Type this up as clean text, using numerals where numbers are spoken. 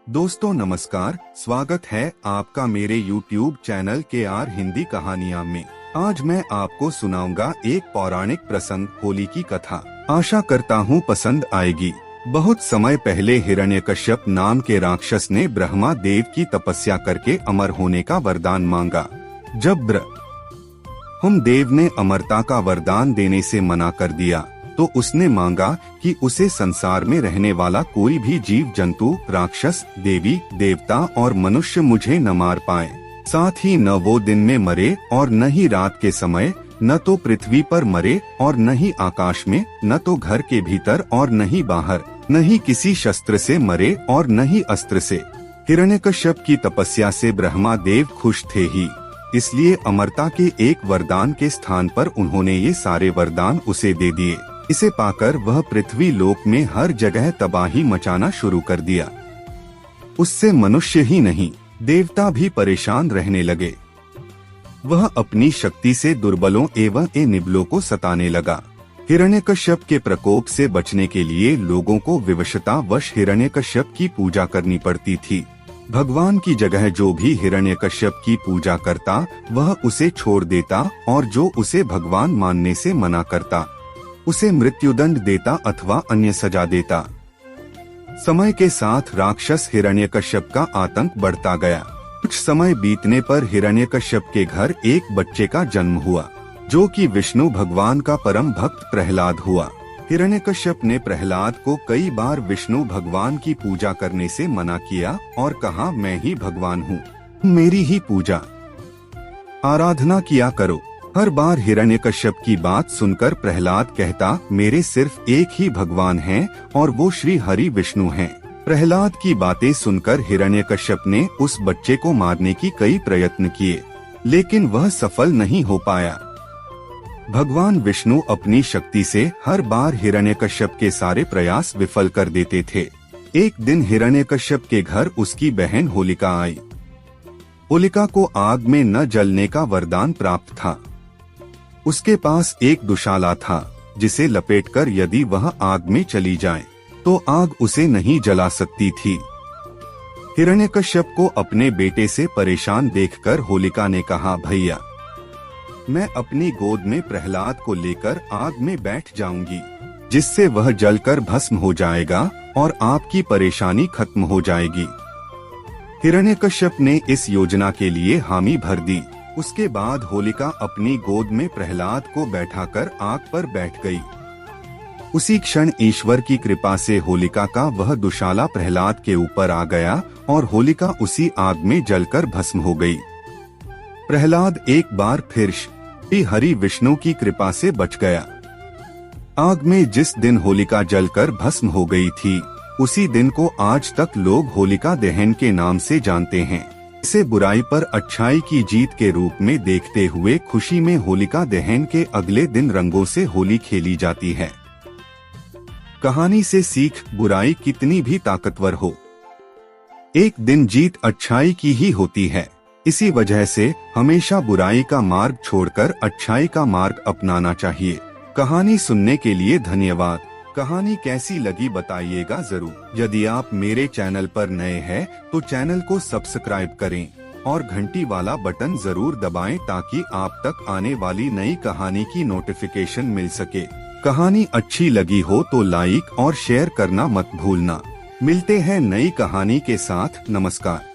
दोस्तों नमस्कार, स्वागत है आपका मेरे YouTube चैनल KR हिंदी कहानियाँ में। आज मैं आपको सुनाऊंगा एक पौराणिक प्रसंग, होली की कथा। आशा करता हूँ पसंद आएगी। बहुत समय पहले हिरण्यकश्यप नाम के राक्षस ने ब्रह्मा देव की तपस्या करके अमर होने का वरदान मांगा। जब ब्रह्म देव ने अमरता का वरदान देने से मना कर दिया तो उसने मांगा कि उसे संसार में रहने वाला कोई भी जीव जंतु, राक्षस, देवी देवता और मनुष्य मुझे न मार पाए। साथ ही न वो दिन में मरे और न ही रात के समय, न तो पृथ्वी पर मरे और न ही आकाश में, न तो घर के भीतर और न ही बाहर, न ही किसी शस्त्र से मरे और न ही अस्त्र से। हिरण्यकश्यप की तपस्या से ब्रह्मा देव खुश थे ही, इसलिए अमरता के एक वरदान के स्थान पर उन्होंने ये सारे वरदान उसे दे दिए। इसे पाकर वह पृथ्वी लोक में हर जगह तबाही मचाना शुरू कर दिया। उससे मनुष्य ही नहीं, देवता भी परेशान रहने लगे। वह अपनी शक्ति से दुर्बलों एवं निबलों को सताने लगा। हिरण्यकश्यप के प्रकोप से बचने के लिए लोगों को विवशतावश हिरण्यकश्यप की पूजा करनी पड़ती थी। भगवान की जगह जो भी हिरण्यकश्यप की पूजा करता वह उसे छोड़ देता, और जो उसे भगवान मानने से मना करता उसे मृत्युदंड देता अथवा अन्य सजा देता। समय के साथ राक्षस हिरण्यकश्यप का आतंक बढ़ता गया। कुछ समय बीतने पर हिरण्यकश्यप के घर एक बच्चे का जन्म हुआ, जो कि विष्णु भगवान का परम भक्त प्रहलाद हुआ। हिरण्यकश्यप ने प्रहलाद को कई बार विष्णु भगवान की पूजा करने से मना किया और कहा, मैं ही भगवान हूँ, मेरी ही पूजा आराधना किया करो। हर बार हिरण्यकश्यप की बात सुनकर प्रहलाद कहता, मेरे सिर्फ एक ही भगवान हैं और वो श्री हरि विष्णु हैं। प्रहलाद की बातें सुनकर हिरण्यकश्यप ने उस बच्चे को मारने की कई प्रयत्न किए, लेकिन वह सफल नहीं हो पाया। भगवान विष्णु अपनी शक्ति से हर बार हिरण्यकश्यप के सारे प्रयास विफल कर देते थे। एक दिन हिरण्यकश्यप के घर उसकी बहन होलिका आई। होलिका को आग में न जलने का वरदान प्राप्त था। उसके पास एक दुशाला था, जिसे लपेटकर यदि वह आग में चली जाए तो आग उसे नहीं जला सकती थी। हिरण्यकश्यप को अपने बेटे से परेशान देखकर होलिका ने कहा, भैया, मैं अपनी गोद में प्रहलाद को लेकर आग में बैठ जाऊंगी, जिससे वह जलकर भस्म हो जाएगा और आपकी परेशानी खत्म हो जाएगी। हिरण्यकश्यप ने इस योजना के लिए हामी भर दी। उसके बाद होलिका अपनी गोद में प्रहलाद को बैठाकर आग पर बैठ गई। उसी क्षण ईश्वर की कृपा से होलिका का वह दुशाला प्रहलाद के ऊपर आ गया और होलिका उसी आग में जलकर भस्म हो गई। प्रहलाद एक बार फिर श्री हरि विष्णु की कृपा से बच गया। आग में जिस दिन होलिका जलकर भस्म हो गई थी, उसी दिन को आज तक लोग होलिका दहन के नाम से जानते हैं। इसे बुराई पर अच्छाई की जीत के रूप में देखते हुए खुशी में होलिका दहन के अगले दिन रंगों से होली खेली जाती है। कहानी से सीख, बुराई कितनी भी ताकतवर हो, एक दिन जीत अच्छाई की ही होती है। इसी वजह से हमेशा बुराई का मार्ग छोड़कर अच्छाई का मार्ग अपनाना चाहिए। कहानी सुनने के लिए धन्यवाद। कहानी कैसी लगी बताइएगा जरूर। यदि आप मेरे चैनल पर नए हैं तो चैनल को सब्सक्राइब करें और घंटी वाला बटन जरूर दबाएं, ताकि आप तक आने वाली नई कहानी की नोटिफिकेशन मिल सके। कहानी अच्छी लगी हो तो लाइक और शेयर करना मत भूलना। मिलते हैं नई कहानी के साथ। नमस्कार।